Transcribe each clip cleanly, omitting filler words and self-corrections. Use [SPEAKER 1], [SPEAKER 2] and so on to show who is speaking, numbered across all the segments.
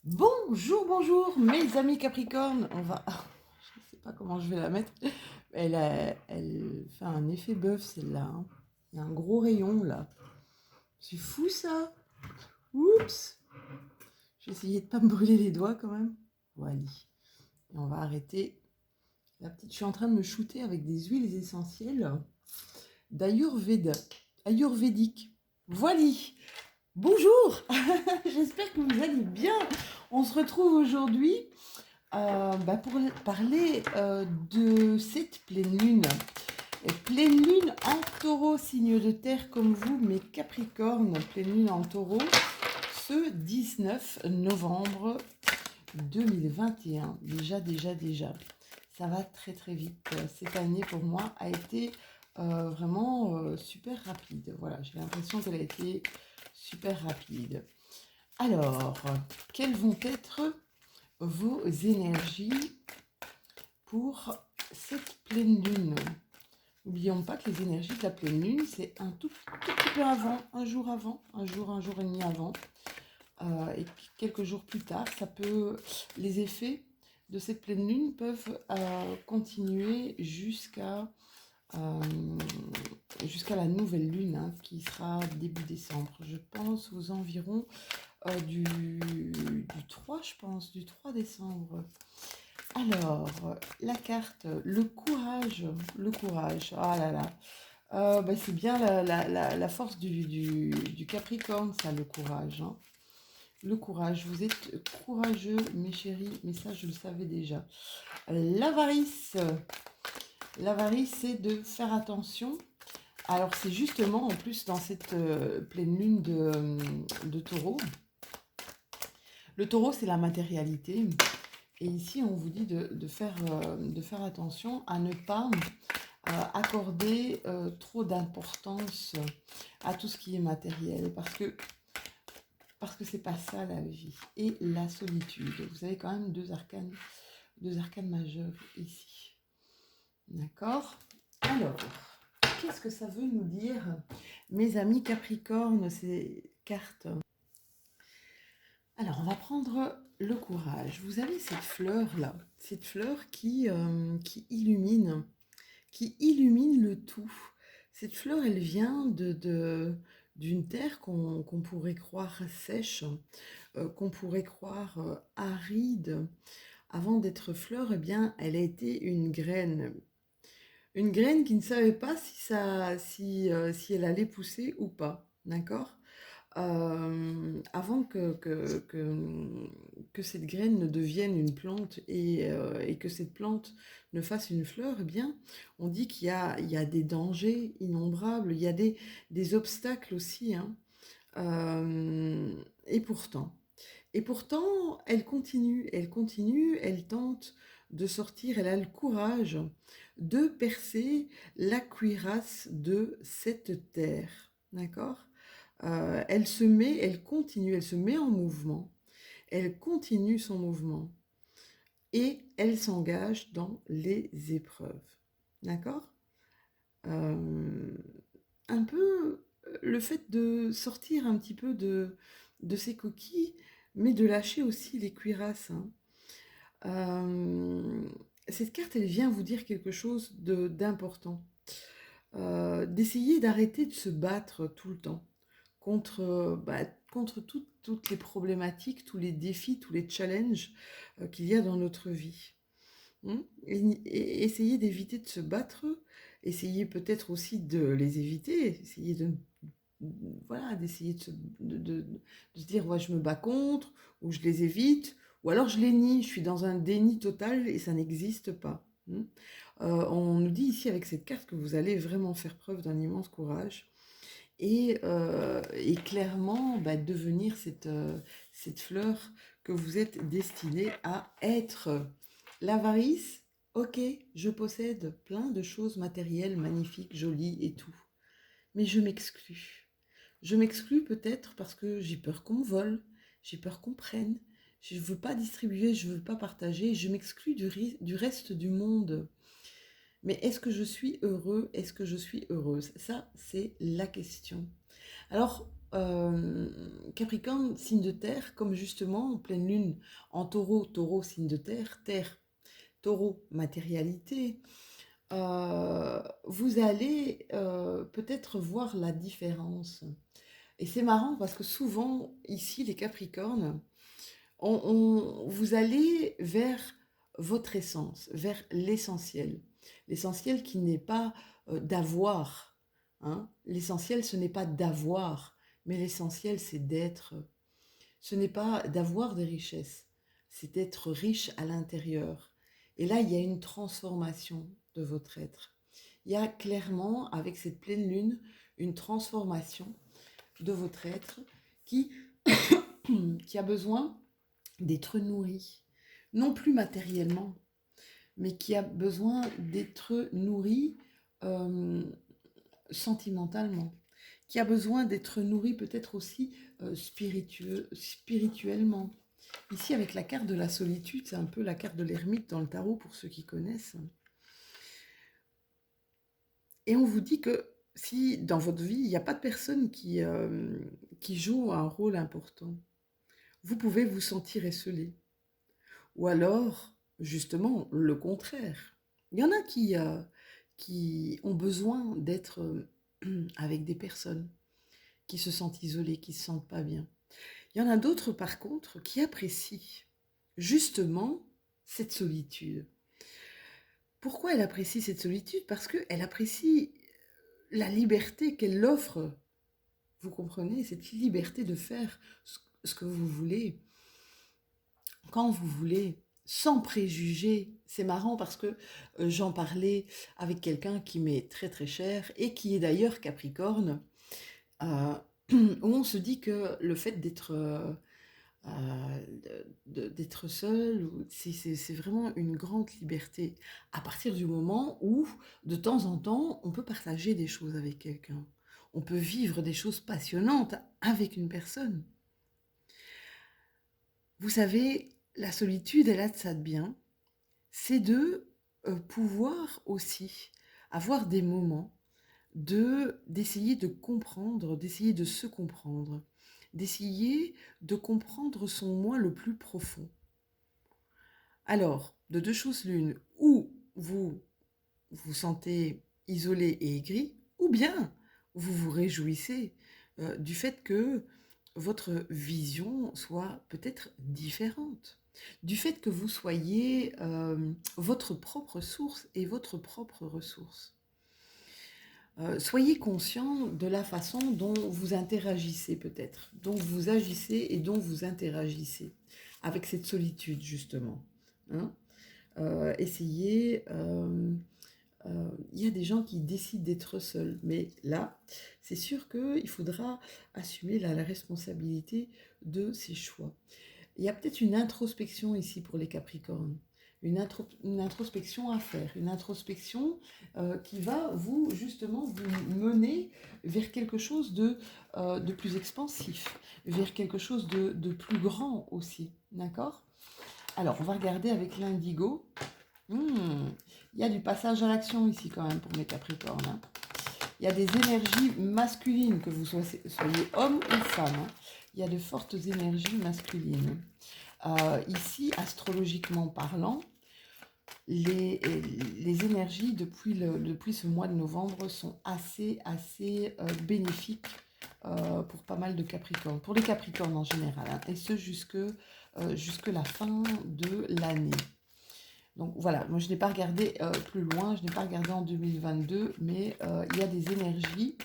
[SPEAKER 1] Bonjour mes amis Capricorne. Je ne sais pas comment je vais la mettre. Elle fait un effet bœuf celle-là, hein. Il y a un gros rayon là. C'est fou ça. Oups. J'ai essayé de pas me brûler les doigts quand même. Voilà. Et on va arrêter. La petite, je suis en train de me shooter avec des huiles essentielles d'Ayurveda. Ayurvédique. Voilà. Bonjour. J'espère que vous allez bien. On se retrouve aujourd'hui pour parler de cette pleine lune. Et pleine lune en taureau, signe de terre comme vous, mes capricornes, pleine lune en taureau, ce 19 novembre 2021. Déjà. Ça va très vite. Cette année pour moi a été vraiment super rapide. Voilà, j'ai l'impression qu'elle a été super rapide. Alors, quelles vont être vos énergies pour cette pleine lune? N'oublions pas que les énergies de la pleine lune, c'est un tout petit peu avant, un jour et demi avant, et quelques jours plus tard, les effets de cette pleine lune peuvent continuer euh, jusqu'à la nouvelle lune, hein, qui sera début décembre. Je pense aux environs du 3, je pense, du 3 décembre. Alors, la carte, le courage, ah là là. C'est bien la force du Capricorne, ça, le courage, hein. Le courage, vous êtes courageux, mes chéris, mais ça, je le savais déjà. L'avarice, c'est de faire attention. Alors, c'est justement, en plus, dans cette pleine lune de taureau. Le taureau, c'est la matérialité. Et ici, on vous dit de faire attention à ne pas accorder trop d'importance à tout ce qui est matériel, parce que c'est pas ça la vie. Et la solitude. Vous avez quand même deux arcanes majeurs ici. D'accord? Alors, qu'est-ce que ça veut nous dire, mes amis Capricorne, ces cartes? Alors, on va prendre le courage. Vous avez cette fleur-là, cette fleur qui illumine le tout. Cette fleur, elle vient d'une terre qu'on pourrait croire sèche, qu'on pourrait croire aride. Avant d'être fleur, eh bien, elle a été une graine. Une graine qui ne savait pas si elle allait pousser ou pas. D'accord? Avant que cette graine ne devienne une plante et que cette plante ne fasse une fleur, eh bien, on dit il y a des dangers innombrables, il y a des obstacles aussi, hein. Euh, et pourtant, elle tente de sortir, elle a le courage de percer la cuirasse de cette terre, d'accord? Elle se met en mouvement, elle continue son mouvement et elle s'engage dans les épreuves, d'accord? Euh, un peu le fait de sortir un petit peu de ses coquilles, mais de lâcher aussi les cuirasses, hein. Euh, cette carte, elle vient vous dire quelque chose d'important. D'essayer d'arrêter de se battre tout le temps contre toutes les problématiques, tous les défis, tous les challenges qu'il y a dans notre vie. Et essayer d'éviter de se battre, essayer peut-être aussi de les éviter, d'essayer de se dire, ouais, je me bats contre, ou je les évite, ou alors je les nie, je suis dans un déni total et ça n'existe pas. On nous dit ici avec cette carte que vous allez vraiment faire preuve d'un immense courage et clairement devenir cette fleur que vous êtes destinée à être. L'avarice, ok, je possède plein de choses matérielles, magnifiques, jolies et tout, mais je m'exclus. Je m'exclus peut-être parce que j'ai peur qu'on me vole, j'ai peur qu'on prenne, je ne veux pas distribuer, je ne veux pas partager, je m'exclus du reste du monde. Mais est-ce que je suis heureux? Est-ce que je suis heureuse? Ça, c'est la question. Alors, Capricorne, signe de terre, comme justement en pleine lune en taureau, taureau, signe de terre, terre, taureau, matérialité, vous allez peut-être voir la différence. Et c'est marrant parce que souvent, ici, les Capricornes, vous allez vers votre essence, vers l'essentiel. L'essentiel qui n'est pas d'avoir. Hein. L'essentiel, ce n'est pas d'avoir, mais l'essentiel, c'est d'être. Ce n'est pas d'avoir des richesses, c'est d'être riche à l'intérieur. Et là, il y a une transformation de votre être. Il y a clairement, avec cette pleine lune, une transformation de votre être qui, qui a besoin d'être nourri, non plus matériellement, mais qui a besoin d'être nourri sentimentalement, qui a besoin d'être nourri peut-être aussi spirituellement. Ici, avec la carte de la solitude, c'est un peu la carte de l'ermite dans le tarot pour ceux qui connaissent. Et on vous dit que si dans votre vie, il n'y a pas de personne qui joue un rôle important, vous pouvez vous sentir esselé. Ou alors, justement, le contraire. Il y en a qui ont besoin d'être avec des personnes, qui se sentent isolées, qui ne se sentent pas bien. Il y en a d'autres, par contre, qui apprécient justement cette solitude. Pourquoi elle apprécie cette solitude? Parce qu'elle apprécie la liberté qu'elle offre. Vous comprenez? Cette liberté de faire ce que vous voulez, quand vous voulez, sans préjugés. C'est marrant parce que j'en parlais avec quelqu'un qui m'est très très cher et qui est d'ailleurs Capricorne, où on se dit que le fait d'être seul, c'est vraiment une grande liberté. À partir du moment où, de temps en temps, on peut partager des choses avec quelqu'un. On peut vivre des choses passionnantes avec une personne. Vous savez, la solitude, elle a de ça de bien. C'est de pouvoir aussi avoir des moments d'essayer de comprendre, d'essayer de se comprendre, d'essayer de comprendre son moi le plus profond. Alors, de deux choses l'une, ou vous vous sentez isolé et aigri, ou bien vous vous réjouissez du fait que votre vision soit peut-être différente, du fait que vous soyez votre propre source et votre propre ressource. Soyez conscient de la façon dont vous interagissez peut-être, dont vous agissez et dont vous interagissez avec cette solitude justement. Hein. Essayez... il y a des gens qui décident d'être seuls, mais là, c'est sûr qu'il faudra assumer la responsabilité de ses choix. Il y a peut-être une introspection ici pour les Capricornes, une introspection à faire, une introspection qui va justement vous mener vers quelque chose de plus expansif, vers quelque chose de plus grand aussi, d'accord? Alors, on va regarder avec l'indigo. Il y a du passage à l'action ici quand même pour mes Capricornes. Hein. Il y a des énergies masculines, que vous soyez homme ou femme. Hein. Il y a de fortes énergies masculines. Ici, astrologiquement parlant, les énergies depuis ce mois de novembre sont assez bénéfiques pour pas mal de Capricornes, pour les Capricornes en général, hein, et ce jusque la fin de l'année. Donc voilà, moi je n'ai pas regardé plus loin, je n'ai pas regardé en 2022, mais il y a des énergies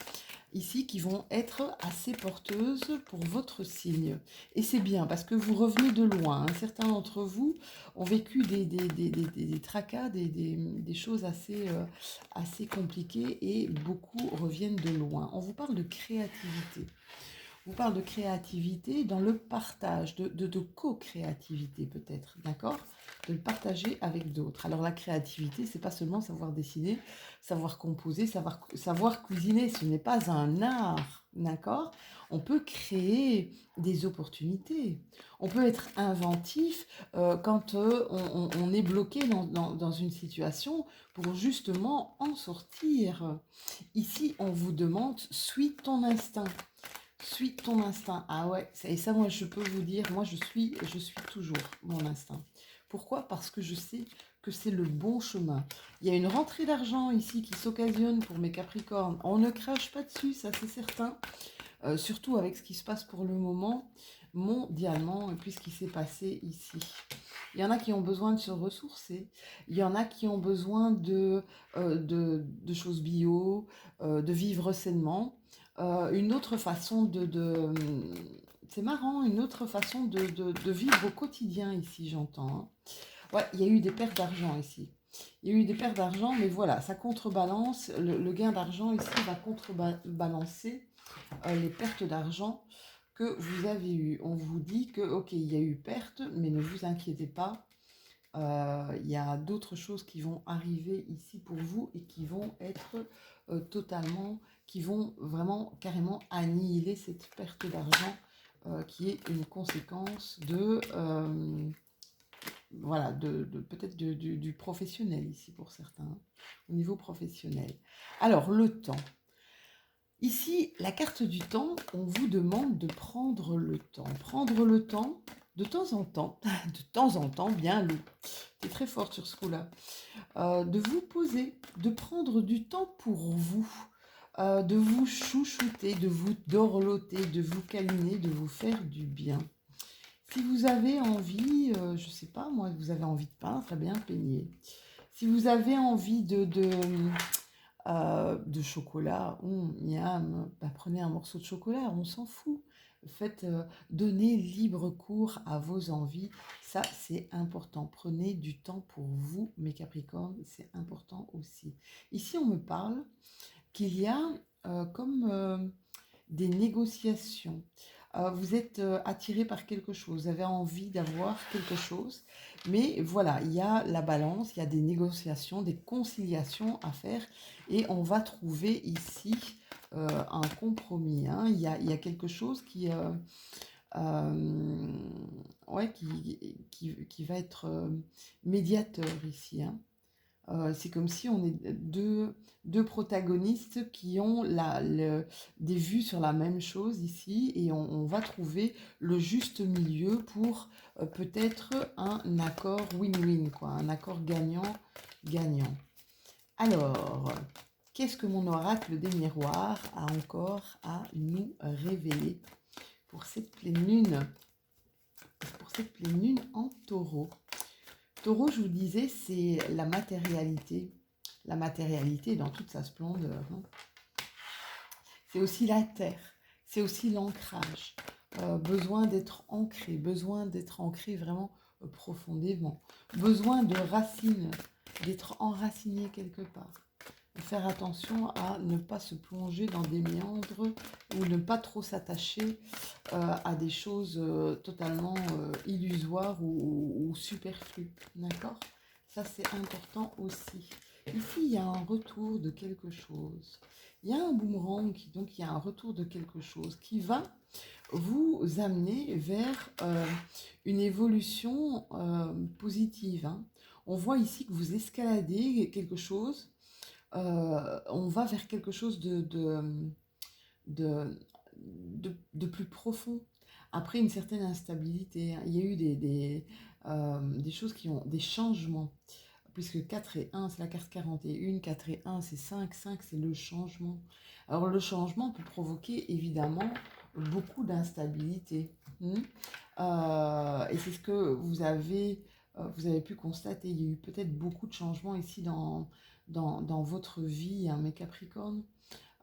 [SPEAKER 1] ici qui vont être assez porteuses pour votre signe. Et c'est bien parce que vous revenez de loin. Hein. Certains d'entre vous ont vécu des tracas, des choses assez compliquées et beaucoup reviennent de loin. On vous parle de créativité. On vous parle de créativité dans le partage, de co-créativité peut-être, d'accord? De le partager avec d'autres. Alors la créativité, c'est pas seulement savoir dessiner, savoir composer, savoir cuisiner, ce n'est pas un art, d'accord? On peut créer des opportunités. On peut être inventif quand on est bloqué dans une situation pour justement en sortir. Ici, on vous demande, suis ton instinct. Suis ton instinct. Ah ouais, et ça, moi, je peux vous dire, moi, je suis toujours mon instinct. Pourquoi? Parce que je sais que c'est le bon chemin. Il y a une rentrée d'argent ici qui s'occasionne pour mes Capricornes. On ne crache pas dessus, ça c'est certain. Surtout avec ce qui se passe pour le moment, mondialement, et puis ce qui s'est passé ici. Il y en a qui ont besoin de se ressourcer, il y en a qui ont besoin de choses bio, de vivre sainement. Une autre façon c'est marrant, une autre façon de vivre au quotidien ici, j'entends. Hein. Ouais, il y a eu des pertes d'argent ici. Il y a eu des pertes d'argent, mais voilà, ça contrebalance, le gain d'argent ici va contrebalancer les pertes d'argent que vous avez eues. On vous dit que, ok, il y a eu perte, mais ne vous inquiétez pas, il y a d'autres choses qui vont arriver ici pour vous et qui vont être qui vont vraiment carrément annihiler cette perte d'argent qui est une conséquence voilà, peut-être du professionnel ici pour certains, au niveau professionnel. Alors, le temps. Ici, la carte du temps, on vous demande de prendre le temps. Prendre le temps, de temps en temps, bien Lou, t'es très forte sur ce coup-là, de vous poser, de prendre du temps pour vous, de vous chouchouter, de vous dorloter, de vous câliner, de vous faire du bien. Si vous avez envie, je ne sais pas, moi, vous avez envie de pain, très bien, peignez. Si vous avez envie de chocolat, miam, bah, prenez un morceau de chocolat, on s'en fout. Faites, donnez libre cours à vos envies, ça c'est important. Prenez du temps pour vous, mes Capricornes, c'est important aussi. Ici, on me parle qu'il y a comme des négociations. Vous êtes attiré par quelque chose, vous avez envie d'avoir quelque chose, mais voilà, il y a la balance, il y a des négociations, des conciliations à faire, et on va trouver ici un compromis. Hein. Il y a quelque chose euh, ouais, qui va être médiateur ici. Hein. C'est comme si on est deux protagonistes qui ont des vues sur la même chose ici et on va trouver le juste milieu pour peut-être un accord win-win, quoi, un accord gagnant-gagnant. Alors, qu'est-ce que mon oracle des miroirs a encore à nous révéler pour cette pleine lune, en taureau? Taureau, je vous disais, c'est la matérialité dans toute sa splendeur. Hein. C'est aussi la terre, c'est aussi l'ancrage. Besoin d'être ancré vraiment profondément. Besoin de racines, d'être enraciné quelque part. Faire attention à ne pas se plonger dans des méandres ou ne pas trop s'attacher à des choses totalement illusoires ou superflues. D'accord? Ça, c'est important aussi. Ici, il y a un retour de quelque chose. Il y a un boomerang, donc il y a un retour de quelque chose qui va vous amener vers une évolution positive. Hein. On voit ici que vous escaladez quelque chose. On va vers quelque chose de, de plus profond. Après une certaine instabilité, hein. Il y a eu des choses qui ont des changements. Puisque 4 et 1, c'est la carte 41, 4 et 1, c'est 5, 5, c'est le changement. Alors le changement peut provoquer évidemment beaucoup d'instabilité. Et c'est ce que vous avez pu constater. Il y a eu peut-être beaucoup de changements ici dans votre vie, hein, mes Capricornes,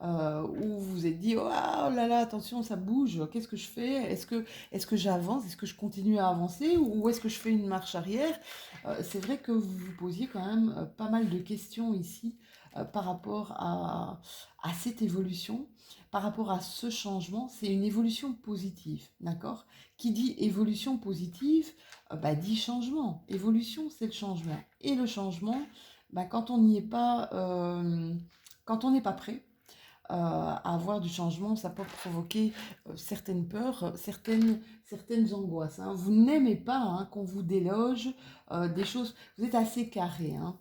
[SPEAKER 1] où vous vous êtes dit, oh là là, attention, ça bouge, qu'est-ce que je fais? Est-ce que j'avance? Est-ce que je continue à avancer? Ou est-ce que je fais une marche arrière? C'est vrai que vous vous posiez quand même pas mal de questions ici par rapport à cette évolution, par rapport à ce changement. C'est une évolution positive, d'accord? Qui dit évolution positive, dit changement. Évolution, c'est le changement. Et le changement, quand on n'y est pas, quand on n'est pas prêt, à avoir du changement, ça peut provoquer certaines peurs, certaines angoisses. Hein. Vous n'aimez pas qu'on vous déloge des choses. Vous êtes assez carré. Hein.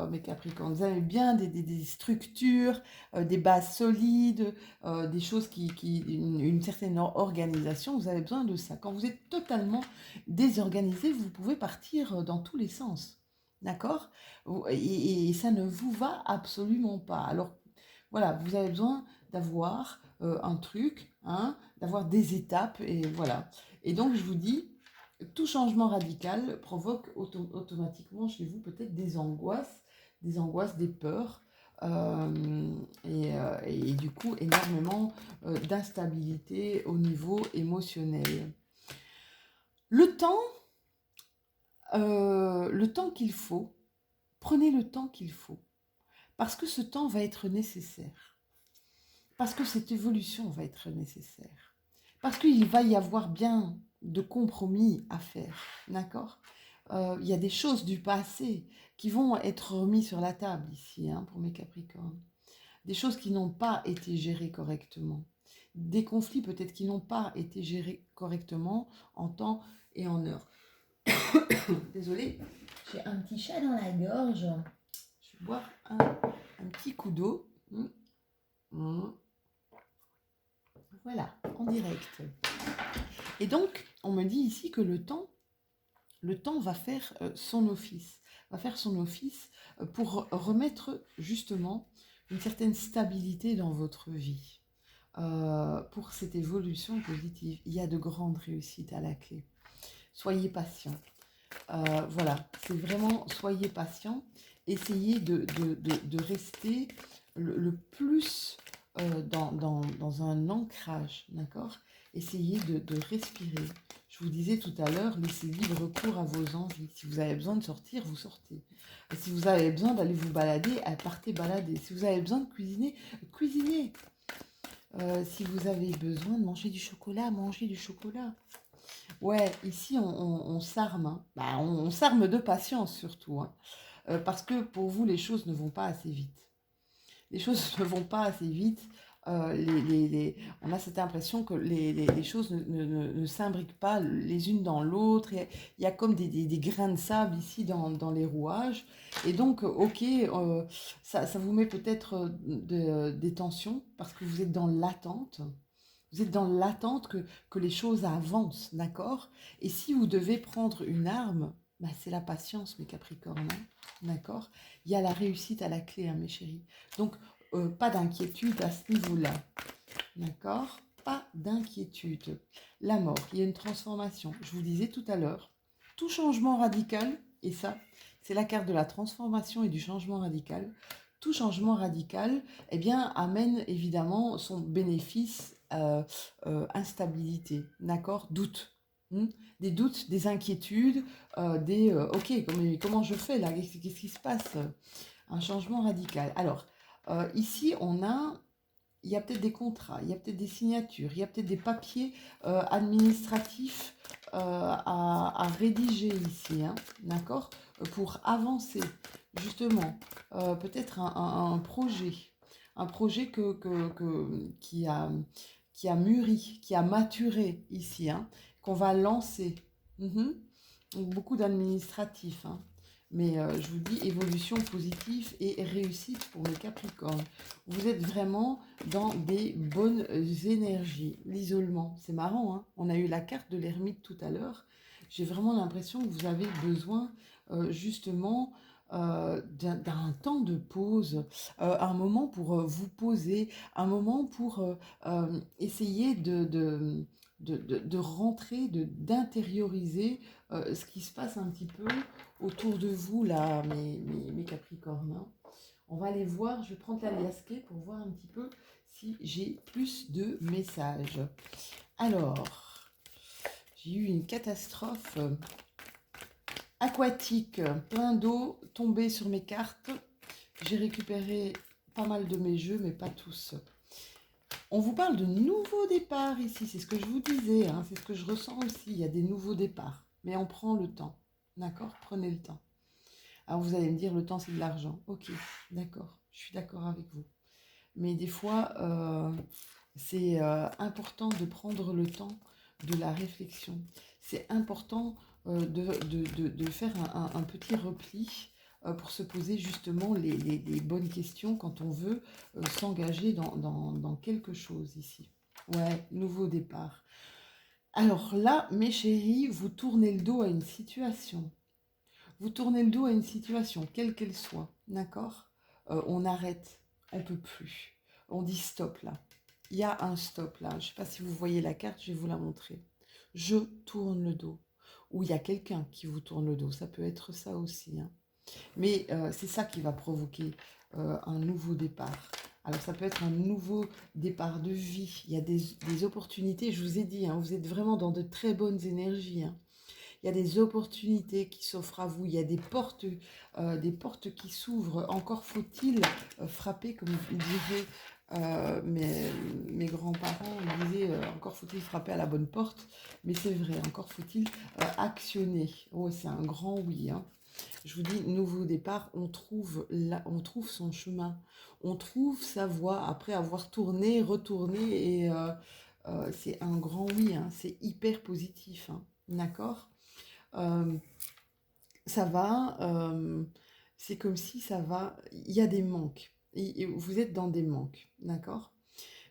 [SPEAKER 1] mes Capricornes. Vous avez bien des structures, des bases solides, des choses une certaine organisation. Vous avez besoin de ça. Quand vous êtes totalement désorganisé, vous pouvez partir dans tous les sens. D'accord? Et ça ne vous va absolument pas. Alors, voilà, vous avez besoin d'avoir un truc, hein, d'avoir des étapes, et voilà. Et donc, je vous dis, tout changement radical provoque automatiquement chez vous peut-être des angoisses, des peurs, et du coup énormément d'instabilité au niveau émotionnel. Le temps qu'il faut, prenez le temps qu'il faut, parce que ce temps va être nécessaire, parce que cette évolution va être nécessaire, parce qu'il va y avoir bien de compromis à faire, d'accord? Il y a des choses du passé qui vont être remises sur la table ici, hein, pour mes Capricornes. Des choses qui n'ont pas été gérées correctement. Des conflits peut-être qui n'ont pas été gérés correctement en temps et en heure. Désolée, j'ai un petit chat dans la gorge. Je vais boire un petit coup d'eau. Voilà, en direct. Et donc, on me dit ici que le temps va faire son office. Pour remettre justement une certaine stabilité dans votre vie. Pour cette évolution positive, il y a de grandes réussites à la clé. Soyez patient. Voilà, c'est vraiment, soyez patient. Essayez de rester le plus dans un ancrage, d'accord? Essayez de respirer. Je vous disais tout à l'heure, laissez libre cours à vos envies. Si vous avez besoin de sortir, vous sortez. Et si vous avez besoin d'aller vous balader, partez balader. Si vous avez besoin de cuisiner, cuisinez. Si vous avez besoin de manger du chocolat, mangez du chocolat. Ouais, ici on s'arme. Hein. Bah, on s'arme de patience surtout. Hein. Parce que pour vous, les choses ne vont pas assez vite. Les choses ne vont pas assez vite. On a cette impression que les choses ne s'imbriquent pas les unes dans l'autre. Il y a comme des grains de sable ici dans les rouages. Et donc, ok, ça vous met peut-être des tensions parce que vous êtes dans l'attente. Vous êtes dans l'attente que les choses avancent, d'accord? Et si vous devez prendre une arme, bah, c'est la patience, mes Capricornes, hein, d'accord? Il y a la réussite à la clé, hein, mes chéris. Donc, pas d'inquiétude à ce niveau-là. D'accord? Pas d'inquiétude. La mort, il y a une transformation. Je vous disais tout à l'heure, tout changement radical, et ça, c'est la carte de la transformation et du changement radical. Tout changement radical, eh bien, amène évidemment son bénéfice, instabilité, d'accord? Doute. Des doutes, des inquiétudes, ok, comment je fais là? Qu'est-ce qui se passe? Un changement radical. Alors, ici, il y a peut-être des contrats, il y a peut-être des signatures, il y a peut-être des papiers administratifs à rédiger ici, hein, d'accord? Pour avancer, justement, peut-être un projet qui a mûri, qui a maturé ici, hein, qu'on va lancer. Donc, beaucoup d'administratifs, hein. Mais je vous dis évolution positive et réussite pour les Capricornes. Vous êtes vraiment dans des bonnes énergies. L'isolement, c'est marrant, hein, on a eu la carte de l'ermite tout à l'heure. J'ai vraiment l'impression que vous avez besoin justement d'un temps de pause, un moment pour vous poser, un moment pour essayer de rentrer, d'intérioriser ce qui se passe un petit peu autour de vous, là, mes Capricornes. Hein. On va aller voir, je vais prendre la liasquée pour voir un petit peu si j'ai plus de messages. Alors, j'ai eu une catastrophe aquatique, plein d'eau tombée sur mes cartes. J'ai récupéré pas mal de mes jeux, mais pas tous. On vous parle de nouveaux départs ici, c'est ce que je vous disais, hein, c'est ce que je ressens aussi, il y a des nouveaux départs, mais on prend le temps, d'accord? Prenez le temps. Alors vous allez me dire, le temps c'est de l'argent. Ok, d'accord, je suis d'accord avec vous. Mais des fois, c'est important de prendre le temps de la réflexion. C'est important de faire un petit repli pour se poser justement les bonnes questions quand on veut s'engager dans quelque chose ici. Ouais, nouveau départ. Alors là, mes chéris, vous tournez le dos à une situation. Vous tournez le dos à une situation, quelle qu'elle soit, d'accord. On arrête, on peut plus. On dit stop là. Il y a un stop là. Je ne sais pas si vous voyez la carte, je vais vous la montrer. Je tourne le dos. Ou il y a quelqu'un qui vous tourne le dos. Ça peut être ça aussi, hein. Mais c'est ça qui va provoquer un nouveau départ. Alors ça peut être un nouveau départ de vie. Il y a des opportunités, je vous ai dit, hein, vous êtes vraiment dans de très bonnes énergies, hein. Il y a des opportunités qui s'offrent à vous, il y a des portes qui s'ouvrent. Encore faut-il frapper, comme disaient mes grands-parents, ils disaient encore faut-il frapper à la bonne porte. Mais c'est vrai, encore faut-il actionner. Oh, c'est un grand oui, hein. Je vous dis, nouveau départ, on trouve son chemin, on trouve sa voie après avoir tourné, retourné, et c'est un grand oui, hein, c'est hyper positif, hein, d'accord. Euh, Ça va, c'est comme si ça va, il y a des manques, et vous êtes dans des manques, d'accord,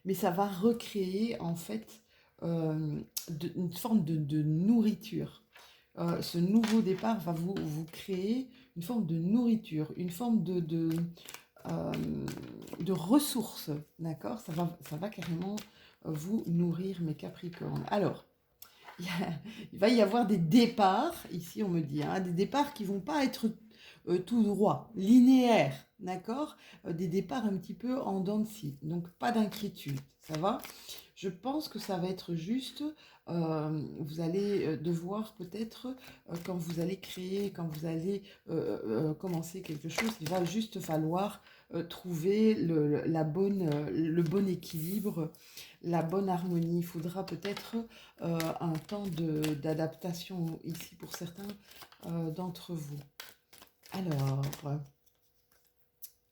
[SPEAKER 1] mais ça va recréer en fait une forme de nourriture. Ce nouveau départ va vous créer une forme de nourriture, une forme euh, de ressources, d'accord. Ça va carrément vous nourrir, mes Capricornes. Alors, il va y avoir des départs, ici on me dit, hein, des départs qui vont pas être tout droit, linéaires, d'accord. Des départs un petit peu en dents de scie, donc pas d'inquiétude, ça va. Je pense que ça va être juste, vous allez devoir peut-être, quand vous allez créer, quand vous allez commencer quelque chose, il va juste falloir trouver le bon équilibre, la bonne harmonie. Il faudra peut-être un temps d'adaptation ici pour certains d'entre vous. Alors,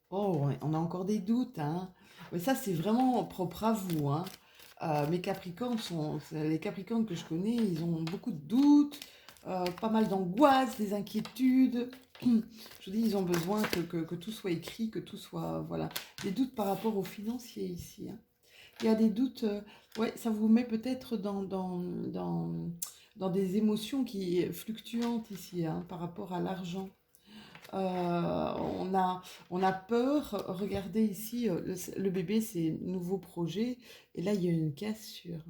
[SPEAKER 1] oh, ouais, on a encore des doutes, hein. Mais ça, c'est vraiment propre à vous, hein. Mes Capricornes les Capricornes que je connais, ils ont beaucoup de doutes, pas mal d'angoisse, des inquiétudes. Je vous dis, ils ont besoin que tout soit écrit, que tout soit, voilà. Des doutes par rapport aux financiers ici, hein. Il y a des doutes, ouais, ça vous met peut-être dans des émotions qui fluctuantes ici, hein, par rapport à l'argent. On a peur. Regardez ici, le bébé, c'est nouveau projet. Et là, il y a une cassure.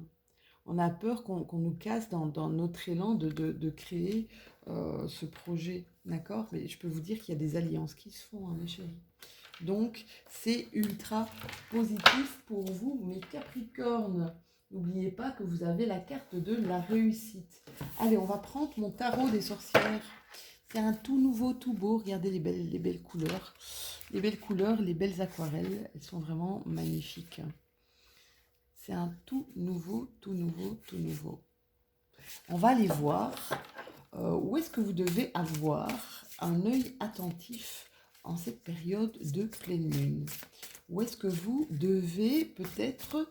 [SPEAKER 1] On a peur qu'on nous casse dans notre élan de créer ce projet. D'accord. Mais je peux vous dire qu'il y a des alliances qui se font, hein, mes chéris. Donc, c'est ultra positif pour vous, mes Capricornes. N'oubliez pas que vous avez la carte de la réussite. Allez, on va prendre mon tarot des sorcières. C'est un tout nouveau, tout beau. Regardez les belles couleurs. Les belles couleurs, les belles aquarelles. Elles sont vraiment magnifiques. C'est un tout nouveau, tout nouveau, tout nouveau. On va aller voir où est-ce que vous devez avoir un œil attentif en cette période de pleine lune. Où est-ce que vous devez peut-être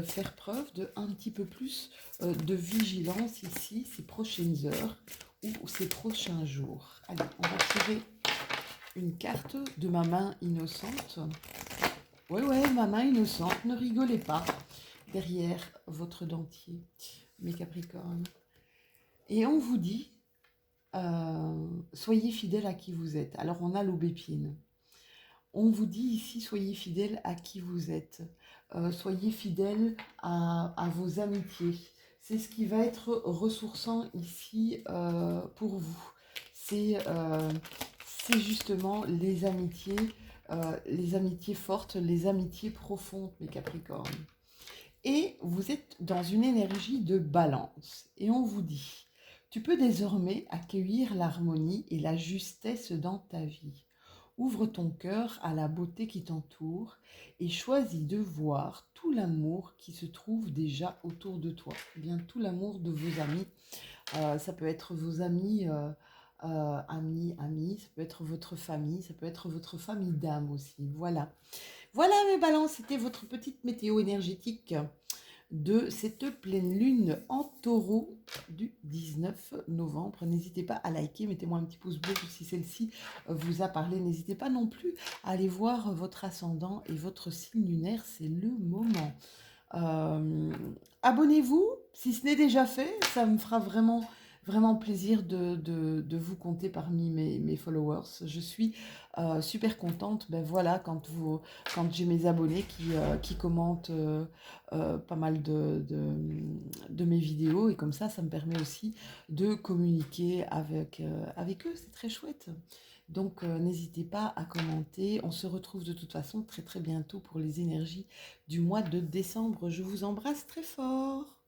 [SPEAKER 1] faire preuve de un petit peu plus de vigilance ici, ces prochaines heures ou ces prochains jours. Allez, on va tirer une carte de ma main innocente. Ouais, ma main innocente, ne rigolez pas derrière votre dentier, mes Capricornes. Et on vous dit, soyez fidèles à qui vous êtes. Alors on a l'aubépine. On vous dit ici, soyez fidèles à qui vous êtes. Soyez fidèles à vos amitiés. C'est ce qui va être ressourçant ici pour vous. C'est justement les amitiés fortes, les amitiés profondes, mes Capricornes. Et vous êtes dans une énergie de balance. Et on vous dit, tu peux désormais accueillir l'harmonie et la justesse dans ta vie. Ouvre ton cœur à la beauté qui t'entoure et choisis de voir tout l'amour qui se trouve déjà autour de toi. Eh bien, tout l'amour de vos amis. Ça peut être vos amis, amis, ça peut être votre famille, ça peut être votre famille d'âme aussi. Voilà. Voilà mes balances, c'était votre petite météo énergétique de cette pleine lune en taureau du 19 novembre. N'hésitez pas à liker, mettez-moi un petit pouce bleu si celle-ci vous a parlé. N'hésitez pas non plus à aller voir votre ascendant et votre signe lunaire, c'est le moment. Euh, Abonnez-vous si ce n'est déjà fait, ça me fera vraiment, vraiment plaisir de vous compter parmi mes followers. Je suis super contente, ben voilà, quand j'ai mes abonnés qui commentent pas mal de mes vidéos, et comme ça me permet aussi de communiquer avec eux, c'est très chouette. Donc n'hésitez pas à commenter, on se retrouve de toute façon très très bientôt pour les énergies du mois de décembre. Je vous embrasse très fort.